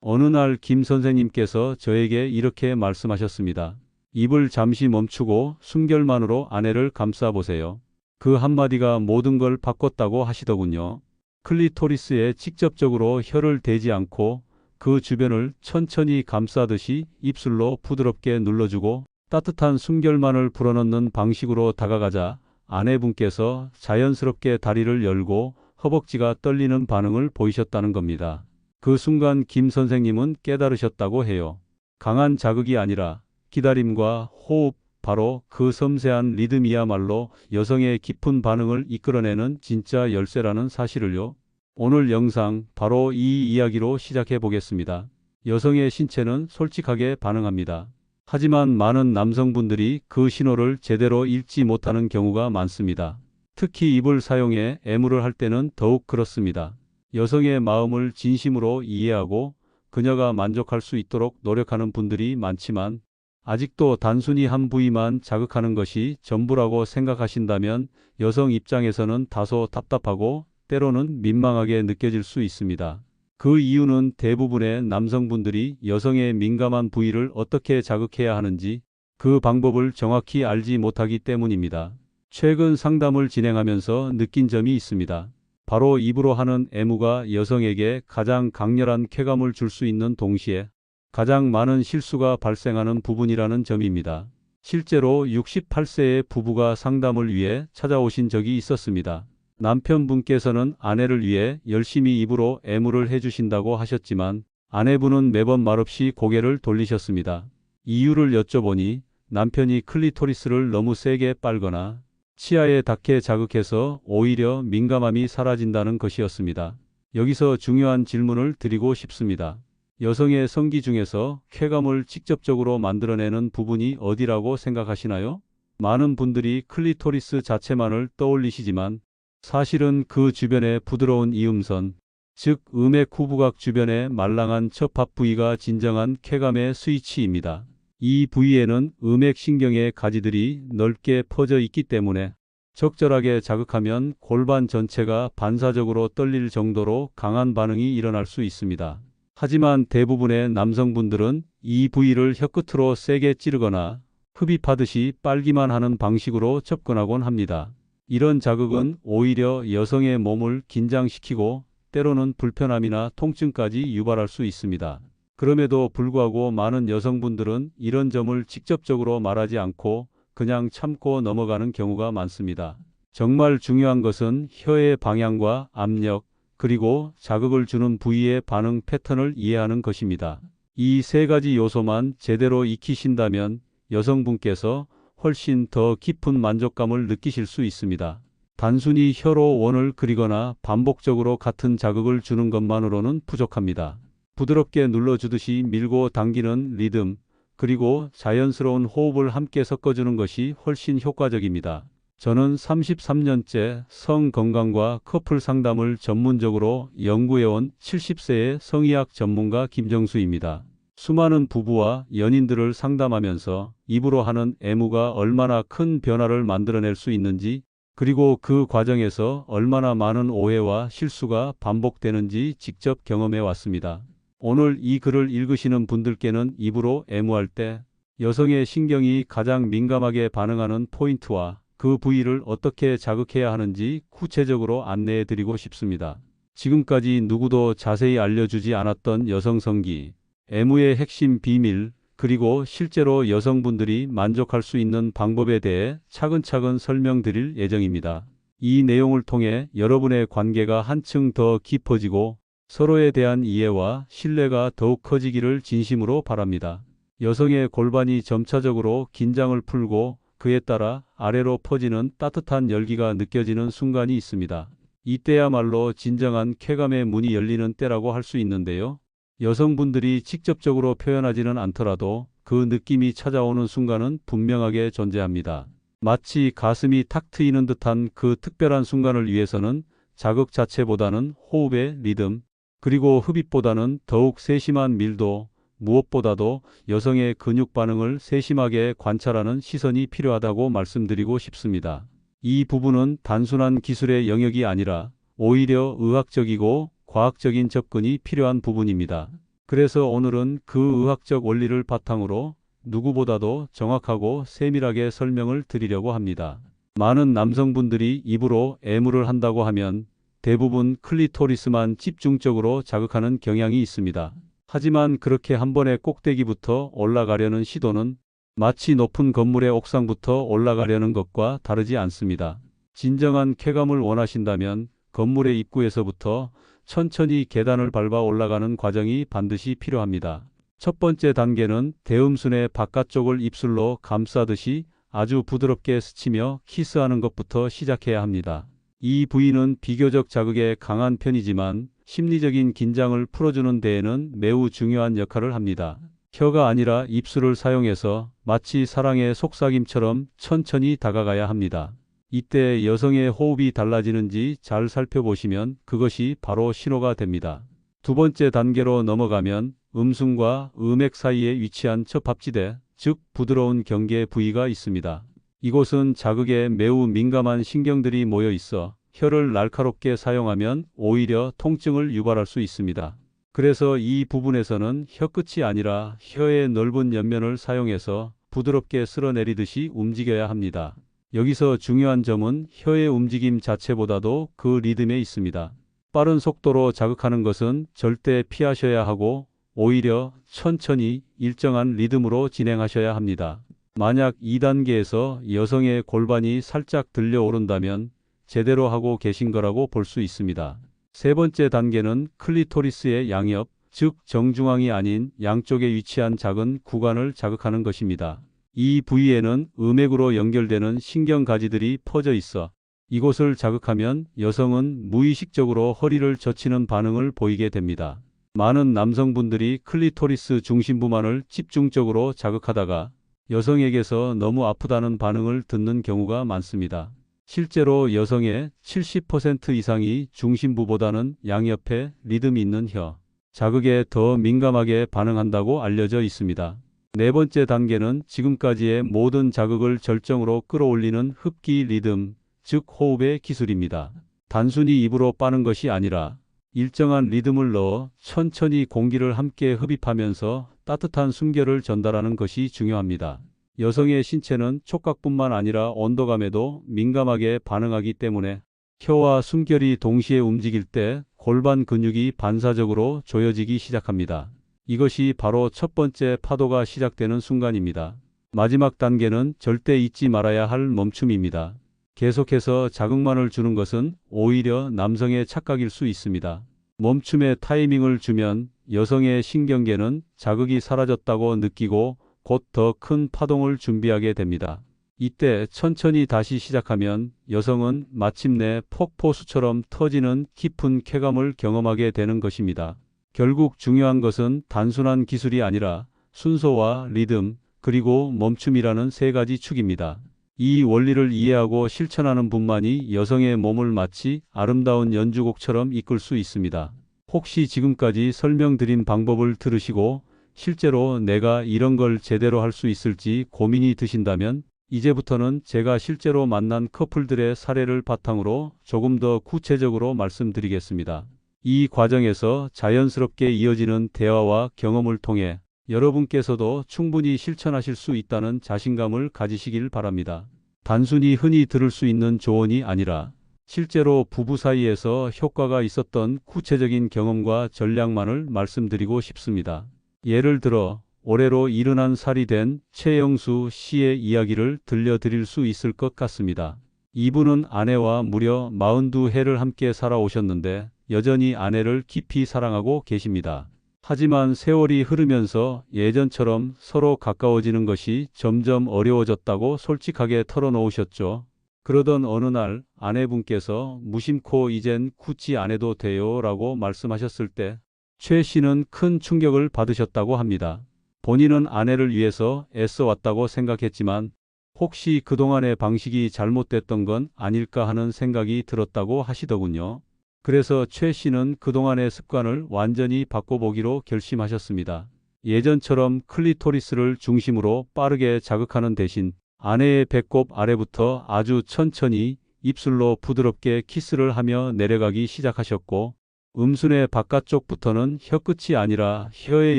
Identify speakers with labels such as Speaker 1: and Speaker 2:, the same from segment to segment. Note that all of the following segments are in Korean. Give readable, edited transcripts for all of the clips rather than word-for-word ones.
Speaker 1: 어느 날 김 선생님께서 저에게 이렇게 말씀하셨습니다. 입을 잠시 멈추고 숨결만으로 아내를 감싸보세요. 그 한마디가 모든 걸 바꿨다고 하시더군요. 클리토리스에 직접적으로 혀를 대지 않고 그 주변을 천천히 감싸듯이 입술로 부드럽게 눌러주고 따뜻한 숨결만을 불어넣는 방식으로 다가가자 아내분께서 자연스럽게 다리를 열고 허벅지가 떨리는 반응을 보이셨다는 겁니다. 그 순간 김 선생님은 깨달으셨다고 해요. 강한 자극이 아니라 기다림과 호흡, 바로 그 섬세한 리듬이야말로 여성의 깊은 반응을 이끌어내는 진짜 열쇠라는 사실을요. 오늘 영상 바로 이 이야기로 시작해 보겠습니다. 여성의 신체는 솔직하게 반응합니다. 하지만 많은 남성분들이 그 신호를 제대로 읽지 못하는 경우가 많습니다. 특히 입을 사용해 애무를 할 때는 더욱 그렇습니다. 여성의 마음을 진심으로 이해하고 그녀가 만족할 수 있도록 노력하는 분들이 많지만 아직도 단순히 한 부위만 자극하는 것이 전부라고 생각하신다면 여성 입장에서는 다소 답답하고 때로는 민망하게 느껴질 수 있습니다. 그 이유는 대부분의 남성분들이 여성의 민감한 부위를 어떻게 자극해야 하는지 그 방법을 정확히 알지 못하기 때문입니다. 최근 상담을 진행하면서 느낀 점이 있습니다. 바로 입으로 하는 애무가 여성에게 가장 강렬한 쾌감을 줄 수 있는 동시에 가장 많은 실수가 발생하는 부분이라는 점입니다. 실제로 68세의 부부가 상담을 위해 찾아오신 적이 있었습니다. 남편분께서는 아내를 위해 열심히 입으로 애무를 해주신다고 하셨지만 아내분은 매번 말없이 고개를 돌리셨습니다. 이유를 여쭤보니 남편이 클리토리스를 너무 세게 빨거나 치아에 닿게 자극해서 오히려 민감함이 사라진다는 것이었습니다. 여기서 중요한 질문을 드리고 싶습니다. 여성의 성기 중에서 쾌감을 직접적으로 만들어내는 부분이 어디라고 생각하시나요? 많은 분들이 클리토리스 자체만을 떠올리시지만 사실은 그 주변의 부드러운 이음선, 즉 음액 후부각 주변의 말랑한 첩합 부위가 진정한 쾌감의 스위치입니다. 이 부위에는 음액신경의 가지들이 넓게 퍼져 있기 때문에 적절하게 자극하면 골반 전체가 반사적으로 떨릴 정도로 강한 반응이 일어날 수 있습니다. 하지만 대부분의 남성분들은 이 부위를 혀끝으로 세게 찌르거나 흡입하듯이 빨기만 하는 방식으로 접근하곤 합니다. 이런 자극은 오히려 여성의 몸을 긴장시키고 때로는 불편함이나 통증까지 유발할 수 있습니다. 그럼에도 불구하고 많은 여성분들은 이런 점을 직접적으로 말하지 않고 그냥 참고 넘어가는 경우가 많습니다. 정말 중요한 것은 혀의 방향과 압력, 그리고 자극을 주는 부위의 반응 패턴을 이해하는 것입니다. 이 세 가지 요소만 제대로 익히신다면 여성분께서 훨씬 더 깊은 만족감을 느끼실 수 있습니다. 단순히 혀로 원을 그리거나 반복적으로 같은 자극을 주는 것만으로는 부족합니다. 부드럽게 눌러주듯이 밀고 당기는 리듬, 그리고 자연스러운 호흡을 함께 섞어주는 것이 훨씬 효과적입니다. 저는 33년째 성건강과 커플 상담을 전문적으로 연구해온 70세의 성의학 전문가 김정수입니다. 수많은 부부와 연인들을 상담하면서 입으로 하는 애무가 얼마나 큰 변화를 만들어낼 수 있는지, 그리고 그 과정에서 얼마나 많은 오해와 실수가 반복되는지 직접 경험해 왔습니다. 오늘 이 글을 읽으시는 분들께는 입으로 애무할 때 여성의 신경이 가장 민감하게 반응하는 포인트와 그 부위를 어떻게 자극해야 하는지 구체적으로 안내해 드리고 싶습니다. 지금까지 누구도 자세히 알려주지 않았던 여성 성기, 애무의 핵심 비밀, 그리고 실제로 여성분들이 만족할 수 있는 방법에 대해 차근차근 설명드릴 예정입니다. 이 내용을 통해 여러분의 관계가 한층 더 깊어지고 서로에 대한 이해와 신뢰가 더욱 커지기를 진심으로 바랍니다. 여성의 골반이 점차적으로 긴장을 풀고 그에 따라 아래로 퍼지는 따뜻한 열기가 느껴지는 순간이 있습니다. 이때야말로 진정한 쾌감의 문이 열리는 때라고 할 수 있는데요. 여성분들이 직접적으로 표현하지는 않더라도 그 느낌이 찾아오는 순간은 분명하게 존재합니다. 마치 가슴이 탁 트이는 듯한 그 특별한 순간을 위해서는 자극 자체보다는 호흡의 리듬, 그리고 흡입보다는 더욱 세심한 밀도, 무엇보다도 여성의 근육 반응을 세심하게 관찰하는 시선이 필요하다고 말씀드리고 싶습니다. 이 부분은 단순한 기술의 영역이 아니라 오히려 의학적이고 과학적인 접근이 필요한 부분입니다. 그래서 오늘은 그 의학적 원리를 바탕으로 누구보다도 정확하고 세밀하게 설명을 드리려고 합니다. 많은 남성분들이 입으로 애무를 한다고 하면 대부분 클리토리스만 집중적으로 자극하는 경향이 있습니다. 하지만 그렇게 한 번에 꼭대기부터 올라가려는 시도는 마치 높은 건물의 옥상부터 올라가려는 것과 다르지 않습니다. 진정한 쾌감을 원하신다면 건물의 입구에서부터 천천히 계단을 밟아 올라가는 과정이 반드시 필요합니다. 첫 번째 단계는 대음순의 바깥쪽을 입술로 감싸듯이 아주 부드럽게 스치며 키스하는 것부터 시작해야 합니다. 이 부위는 비교적 자극에 강한 편이지만 심리적인 긴장을 풀어주는 데에는 매우 중요한 역할을 합니다. 혀가 아니라 입술을 사용해서 마치 사랑의 속삭임처럼 천천히 다가가야 합니다. 이때 여성의 호흡이 달라지는지 잘 살펴보시면 그것이 바로 신호가 됩니다. 두 번째 단계로 넘어가면 음순과 음액 사이에 위치한 처합지대, 즉 부드러운 경계 부위가 있습니다. 이곳은 자극에 매우 민감한 신경들이 모여 있어 혀를 날카롭게 사용하면 오히려 통증을 유발할 수 있습니다. 그래서 이 부분에서는 혀끝이 아니라 혀의 넓은 옆면을 사용해서 부드럽게 쓸어내리듯이 움직여야 합니다. 여기서 중요한 점은 혀의 움직임 자체보다도 그 리듬에 있습니다. 빠른 속도로 자극하는 것은 절대 피하셔야 하고 오히려 천천히 일정한 리듬으로 진행하셔야 합니다. 만약 2단계에서 여성의 골반이 살짝 들려오른다면 제대로 하고 계신 거라고 볼 수 있습니다. 세 번째 단계는 클리토리스의 양옆, 즉 정중앙이 아닌 양쪽에 위치한 작은 구간을 자극하는 것입니다. 이 부위에는 음액으로 연결되는 신경가지들이 퍼져 있어 이곳을 자극하면 여성은 무의식적으로 허리를 젖히는 반응을 보이게 됩니다. 많은 남성분들이 클리토리스 중심부만을 집중적으로 자극하다가 여성에게서 너무 아프다는 반응을 듣는 경우가 많습니다. 실제로 여성의 70% 이상이 중심부보다는 양옆에 리듬 있는 혀, 자극에 더 민감하게 반응한다고 알려져 있습니다. 네 번째 단계는 지금까지의 모든 자극을 절정으로 끌어올리는 흡기 리듬, 즉 호흡의 기술입니다. 단순히 입으로 빠는 것이 아니라 일정한 리듬을 넣어 천천히 공기를 함께 흡입하면서 따뜻한 숨결을 전달하는 것이 중요합니다. 여성의 신체는 촉각뿐만 아니라 온도감에도 민감하게 반응하기 때문에 혀와 숨결이 동시에 움직일 때 골반 근육이 반사적으로 조여지기 시작합니다. 이것이 바로 첫 번째 파도가 시작되는 순간입니다. 마지막 단계는 절대 잊지 말아야 할 멈춤입니다. 계속해서 자극만을 주는 것은 오히려 남성의 착각일 수 있습니다. 멈춤의 타이밍을 주면 여성의 신경계는 자극이 사라졌다고 느끼고 곧 더 큰 파동을 준비하게 됩니다. 이때 천천히 다시 시작하면 여성은 마침내 폭포수처럼 터지는 깊은 쾌감을 경험하게 되는 것입니다. 결국 중요한 것은 단순한 기술이 아니라 순서와 리듬, 그리고 멈춤이라는 세 가지 축입니다. 이 원리를 이해하고 실천하는 분만이 여성의 몸을 마치 아름다운 연주곡처럼 이끌 수 있습니다. 혹시 지금까지 설명드린 방법을 들으시고 실제로 내가 이런 걸 제대로 할 수 있을지 고민이 드신다면 이제부터는 제가 실제로 만난 커플들의 사례를 바탕으로 조금 더 구체적으로 말씀드리겠습니다. 이 과정에서 자연스럽게 이어지는 대화와 경험을 통해 여러분께서도 충분히 실천하실 수 있다는 자신감을 가지시길 바랍니다. 단순히 흔히 들을 수 있는 조언이 아니라 실제로 부부 사이에서 효과가 있었던 구체적인 경험과 전략만을 말씀드리고 싶습니다. 예를 들어 올해로 70살이 된 최영수 씨의 이야기를 들려드릴 수 있을 것 같습니다. 이분은 아내와 무려 42해를 함께 살아오셨는데 여전히 아내를 깊이 사랑하고 계십니다. 하지만 세월이 흐르면서 예전처럼 서로 가까워지는 것이 점점 어려워졌다고 솔직하게 털어놓으셨죠. 그러던 어느 날 아내분께서 무심코 이젠 굳이 안 해도 돼요 라고 말씀하셨을 때 최 씨는 큰 충격을 받으셨다고 합니다. 본인은 아내를 위해서 애써왔다고 생각했지만 혹시 그동안의 방식이 잘못됐던 건 아닐까 하는 생각이 들었다고 하시더군요. 그래서 최 씨는 그동안의 습관을 완전히 바꿔보기로 결심하셨습니다. 예전처럼 클리토리스를 중심으로 빠르게 자극하는 대신 아내의 배꼽 아래부터 아주 천천히 입술로 부드럽게 키스를 하며 내려가기 시작하셨고 음순의 바깥쪽부터는 혀끝이 아니라 혀의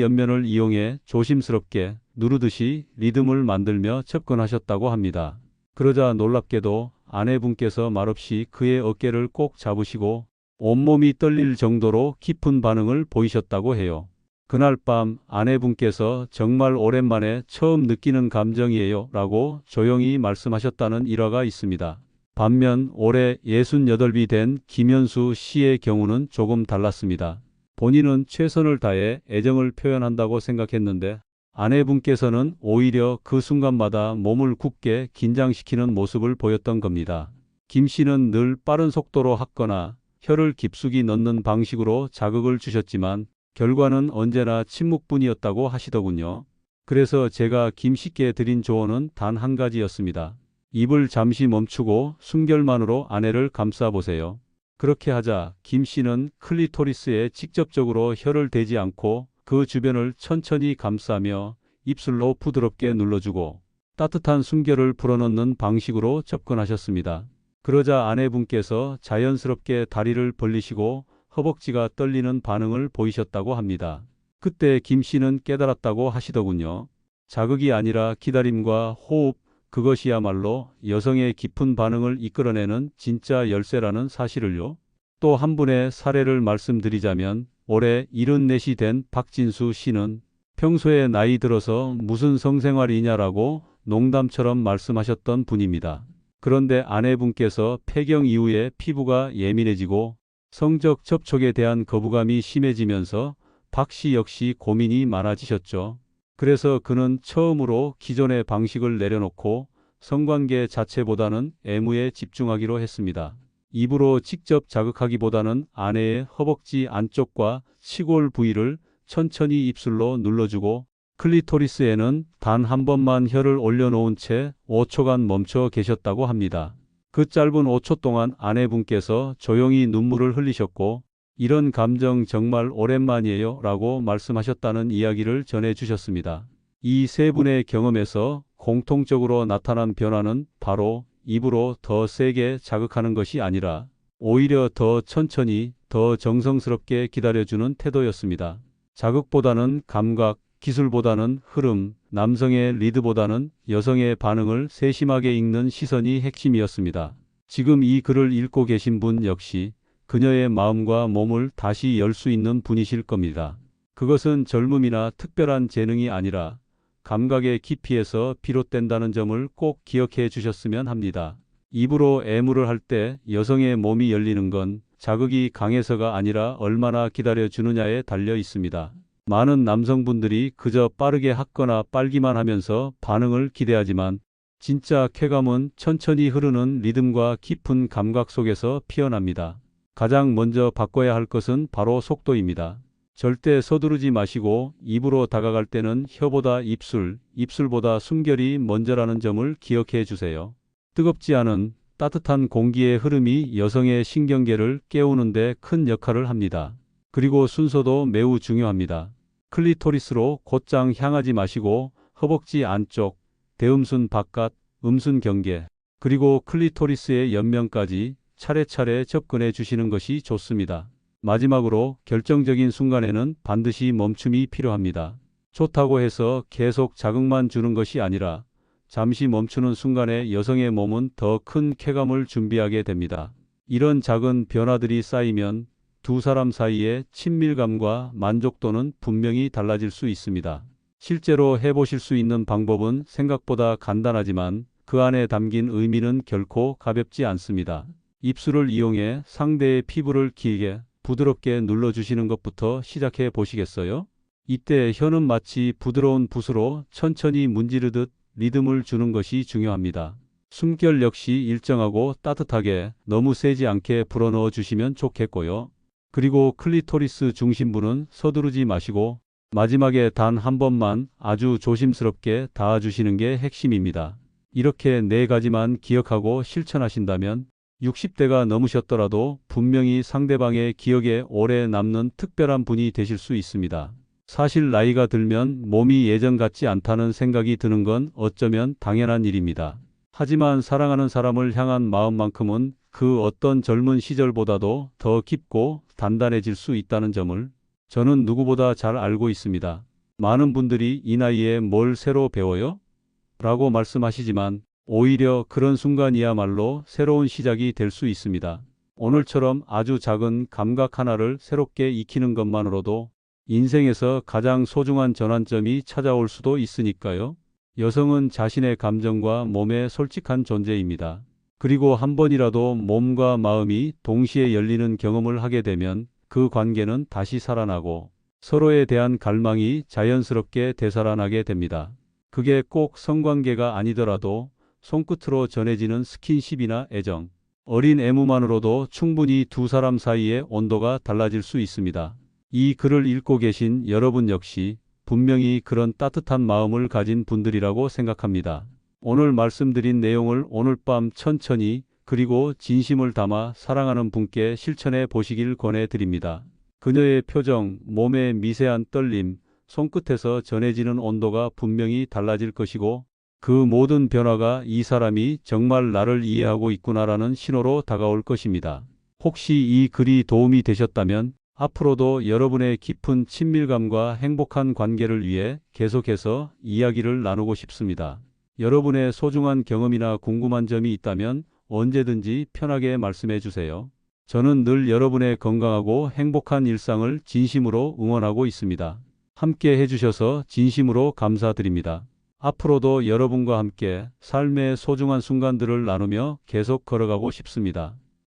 Speaker 1: 옆면을 이용해 조심스럽게 누르듯이 리듬을 만들며 접근하셨다고 합니다. 그러자 놀랍게도 아내분께서 말없이 그의 어깨를 꼭 잡으시고 온몸이 떨릴 정도로 깊은 반응을 보이셨다고 해요. 그날 밤 아내분께서 정말 오랜만에 처음 느끼는 감정이에요 라고 조용히 말씀하셨다는 일화가 있습니다. 반면 올해 68이 된 김현수 씨의 경우는 조금 달랐습니다. 본인은 최선을 다해 애정을 표현한다고 생각했는데 아내분께서는 오히려 그 순간마다 몸을 굳게 긴장시키는 모습을 보였던 겁니다. 김 씨는 늘 빠른 속도로 하거나 혀를 깊숙이 넣는 방식으로 자극을 주셨지만 결과는 언제나 침묵뿐이었다고 하시더군요. 그래서 제가 김 씨께 드린 조언은 단 한 가지였습니다. 입을 잠시 멈추고 숨결만으로 아내를 감싸보세요. 그렇게 하자 김 씨는 클리토리스에 직접적으로 혀를 대지 않고 그 주변을 천천히 감싸며 입술로 부드럽게 눌러주고 따뜻한 숨결을 불어넣는 방식으로 접근하셨습니다. 그러자 아내분께서 자연스럽게 다리를 벌리시고 허벅지가 떨리는 반응을 보이셨다고 합니다. 그때 김 씨는 깨달았다고 하시더군요. 자극이 아니라 기다림과 호흡, 그것이야말로 여성의 깊은 반응을 이끌어내는 진짜 열쇠라는 사실을요. 또 한 분의 사례를 말씀드리자면 올해 74이 된 박진수 씨는 평소에 나이 들어서 무슨 성생활이냐라고 농담처럼 말씀하셨던 분입니다. 그런데 아내분께서 폐경 이후에 피부가 예민해지고 성적 접촉에 대한 거부감이 심해지면서 박 씨 역시 고민이 많아지셨죠. 그래서 그는 처음으로 기존의 방식을 내려놓고 성관계 자체보다는 애무에 집중하기로 했습니다. 입으로 직접 자극하기보다는 아내의 허벅지 안쪽과 치골 부위를 천천히 입술로 눌러주고 클리토리스에는 단 한 번만 혀를 올려놓은 채 5초간 멈춰 계셨다고 합니다. 그 짧은 5초 동안 아내분께서 조용히 눈물을 흘리셨고 이런 감정 정말 오랜만이에요 라고 말씀하셨다는 이야기를 전해주셨습니다. 이 세 분의 경험에서 공통적으로 나타난 변화는 바로 입으로 더 세게 자극하는 것이 아니라 오히려 더 천천히 더 정성스럽게 기다려주는 태도였습니다. 자극보다는 감각, 기술보다는 흐름, 남성의 리드보다는 여성의 반응을 세심하게 읽는 시선이 핵심이었습니다. 지금 이 글을 읽고 계신 분 역시 그녀의 마음과 몸을 다시 열 수 있는 분이실 겁니다. 그것은 젊음이나 특별한 재능이 아니라 감각의 깊이에서 비롯된다는 점을 꼭 기억해 주셨으면 합니다. 입으로 애무를 할 때 여성의 몸이 열리는 건 자극이 강해서가 아니라 얼마나 기다려 주느냐에 달려 있습니다. 많은 남성분들이 그저 빠르게 하거나 빨기만 하면서 반응을 기대하지만 진짜 쾌감은 천천히 흐르는 리듬과 깊은 감각 속에서 피어납니다. 가장 먼저 바꿔야 할 것은 바로 속도입니다. 절대 서두르지 마시고 입으로 다가갈 때는 혀보다 입술, 입술보다 숨결이 먼저라는 점을 기억해 주세요. 뜨겁지 않은 따뜻한 공기의 흐름이 여성의 신경계를 깨우는 데 큰 역할을 합니다. 그리고 순서도 매우 중요합니다. 클리토리스로 곧장 향하지 마시고 허벅지 안쪽, 대음순 바깥, 음순 경계, 그리고 클리토리스의 옆면까지 차례차례 접근해 주시는 것이 좋습니다. 마지막으로 결정적인 순간에는 반드시 멈춤이 필요합니다. 좋다고 해서 계속 자극만 주는 것이 아니라 잠시 멈추는 순간에 여성의 몸은 더 큰 쾌감을 준비하게 됩니다. 이런 작은 변화들이 쌓이면 두 사람 사이의 친밀감과 만족도는 분명히 달라질 수 있습니다. 실제로 해보실 수 있는 방법은 생각보다 간단하지만 그 안에 담긴 의미는 결코 가볍지 않습니다. 입술을 이용해 상대의 피부를 길게 부드럽게 눌러주시는 것부터 시작해 보시겠어요? 이때 혀는 마치 부드러운 붓으로 천천히 문지르듯 리듬을 주는 것이 중요합니다. 숨결 역시 일정하고 따뜻하게 너무 세지 않게 불어넣어 주시면 좋겠고요. 그리고 클리토리스 중심부는 서두르지 마시고 마지막에 단 한 번만 아주 조심스럽게 닿아주시는 게 핵심입니다. 이렇게 네 가지만 기억하고 실천하신다면 60대가 넘으셨더라도 분명히 상대방의 기억에 오래 남는 특별한 분이 되실 수 있습니다. 사실 나이가 들면 몸이 예전 같지 않다는 생각이 드는 건 어쩌면 당연한 일입니다. 하지만 사랑하는 사람을 향한 마음만큼은 그 어떤 젊은 시절보다도 더 깊고 단단해질 수 있다는 점을 저는 누구보다 잘 알고 있습니다. 많은 분들이 이 나이에 뭘 새로 배워요? 라고 말씀하시지만 오히려 그런 순간이야말로 새로운 시작이 될 수 있습니다. 오늘처럼 아주 작은 감각 하나를 새롭게 익히는 것만으로도 인생에서 가장 소중한 전환점이 찾아올 수도 있으니까요. 여성은 자신의 감정과 몸에 솔직한 존재입니다. 그리고 한 번이라도 몸과 마음이 동시에 열리는 경험을 하게 되면 그 관계는 다시 살아나고 서로에 대한 갈망이 자연스럽게 되살아나게 됩니다. 그게 꼭 성관계가 아니더라도 손끝으로 전해지는 스킨십이나 애정, 어린 애무만으로도 충분히 두 사람 사이의 온도가 달라질 수 있습니다. 이 글을 읽고 계신 여러분 역시 분명히 그런 따뜻한 마음을 가진 분들이라고 생각합니다. 오늘 말씀드린 내용을 오늘 밤 천천히 그리고 진심을 담아 사랑하는 분께 실천해 보시길 권해드립니다. 그녀의 표정, 몸의 미세한 떨림, 손끝에서 전해지는 온도가 분명히 달라질 것이고 그 모든 변화가 이 사람이 정말 나를 이해하고 있구나라는 신호로 다가올 것입니다. 혹시 이 글이 도움이 되셨다면 앞으로도 여러분의 깊은 친밀감과 행복한 관계를 위해 계속해서 이야기를 나누고 싶습니다. 여러분의 소중한 경험이나 궁금한 점이 있다면 언제든지 편하게 말씀해 주세요. 저는 늘 여러분의 건강하고 행복한 일상을 진심으로 응원하고 있습니다. 함께 해주셔서 진심으로 감사드립니다. 앞으로도 여러분과 함께 삶의 소중한 순간들을 나누며 계속 걸어가고 싶습니다.